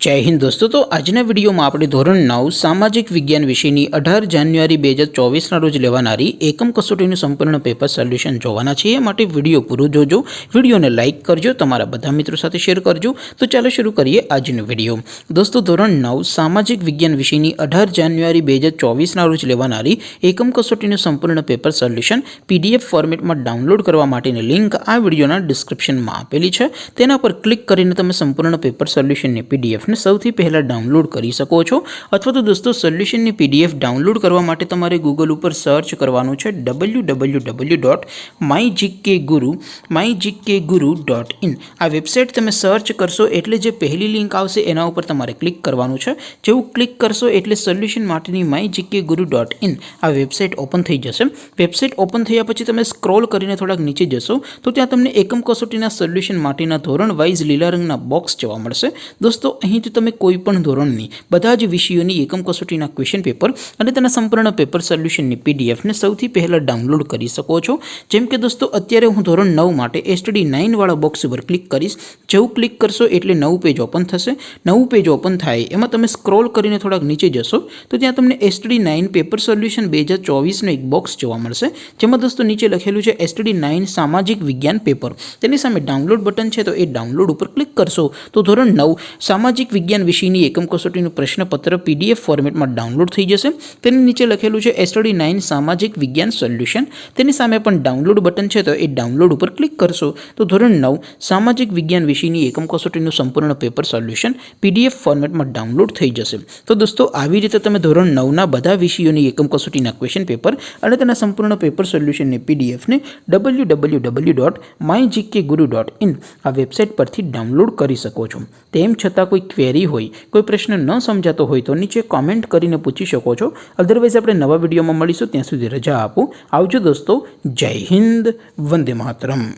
जय हिंद दोस्तों। तो आजना विडियो में आपणे धोरण 9 सामाजिक विज्ञान विषयनी 18 जान्युआरी 2024 रोज लेवानारी एकम कसोटीनुं संपूर्ण पेपर सोल्यूशन जोवाना छे। माटे विडियो पूरो जोजो, विडियोने लाइक करजो, तमारा बधा मित्रों साथे शेर करजो। तो चलो शुरू करिए आजनो विडियो। दोस्तों धोरण 9 सामाजिक विज्ञान विषयनी 18 जान्युआरी 2024 रोज लेवानारी एकम कसोटीनुं संपूर्ण पेपर सोल्यूशन पीडीएफ फॉर्मेट में डाउनलॉड करवा माटेनी लिंक आ विडियोना डिस्क्रिप्शन में आपेली छे। तेना पर क्लिक करीने तमे संपूर्ण पेपर सोल्यूशन पीडीएफ ने सौथी पहला डाउनलॉड करी सको छो। अथवा तो दोस्तों सोल्यूशन पीडीएफ डाउनलॉड करवा माटे तमारे गूगल पर सर्च करवानुं छे www.mygkguru.in। आ वेबसाइट तमे सर्च करशो एटले जे पहली लिंक आवशे एना उपर तमारे क्लिक करवानुं छे। जेवुं क्लिक करशो एटले सोल्यूशन माटेनी mygkguru.in आ वेबसाइट ओपन थई जशे। वेबसाइट ओपन थया पछी तमे स्क्रॉल करीने थोड़ाक नीचे जशो तो त्यां तमने एकम कसोटीना सोल्यूशन माटेना धोरण वाइज लीला रंगना बॉक्स जोवा मळशे। दोस्तों અહીંથી તમે કોઈપણ ધોરણની બધા જ વિષયોની એકમ કસોટીના ક્વેશ્ચન પેપર અને તેના સંપૂર્ણ પેપર સોલ્યુશનની પીડીએફને સૌથી પહેલાં ડાઉનલોડ કરી શકો છો। જેમ કે દોસ્તો અત્યારે હું ધોરણ 9 માટે એસટીડી 9 વાળા બોક્સ ઉપર ક્લિક કરીશ। જેવું ક્લિક કરશો એટલે નવું પેજ ઓપન થશે। નવું પેજ ઓપન થાય એમાં તમે સ્ક્રોલ કરીને થોડાક નીચે જશો તો ત્યાં તમને એસટીડી 9 પેપર સોલ્યુશન 2024 નો એક બોક્સ જોવા મળશે। જેમાં દોસ્તો નીચે લખેલું છે એસટીડી 9 સામાજિક વિજ્ઞાન પેપર। તેની સામે ડાઉનલોડ બટન છે તો એ ડાઉનલોડ ઉપર ક્લિક કરશો તો ધોરણ 9 सामाजिक विज्ञान विषयनी एकम कसोटीनुं प्रश्नपत्र पीडीएफ फॉर्मेट में डाउनलॉड थई जशे। तेनी नीचे लखेलुं छे एसटीडी 9 सामाजिक विज्ञान सोल्यूशन। तेनी सामे पण डाउनलॉड बटन छे तो ए डाउनलॉड पर क्लिक करशो तो धोरण 9 सामाजिक विज्ञान विषयनी एकम कसोटीनुं संपूर्ण पेपर सोल्यूशन पीडीएफ फॉर्मेट में डाउनलॉड थई जशे। तो दोस्तों आवी रीते तमे धोरण 9 ना बधा विषयोनी एकम कसोटीना क्वेश्चन पेपर अने तेना संपूर्ण पेपर सोल्यूशन ने पीडीएफ ने www.mygkguru.in आ वेबसाइट परथी डाउनलॉड करी सको छो। तेम छतां कोई क्वेरी होय, कोई प्रश्न न समजातो होय तो नीचे कॉमेंट करीने पूछी शको छो। अदरवाइज आपणे नवा विडियोमां मळीशुं, त्यां सुधी रजा आपो। आवजो दोस्तों। जय हिंद, वंदे मातरम।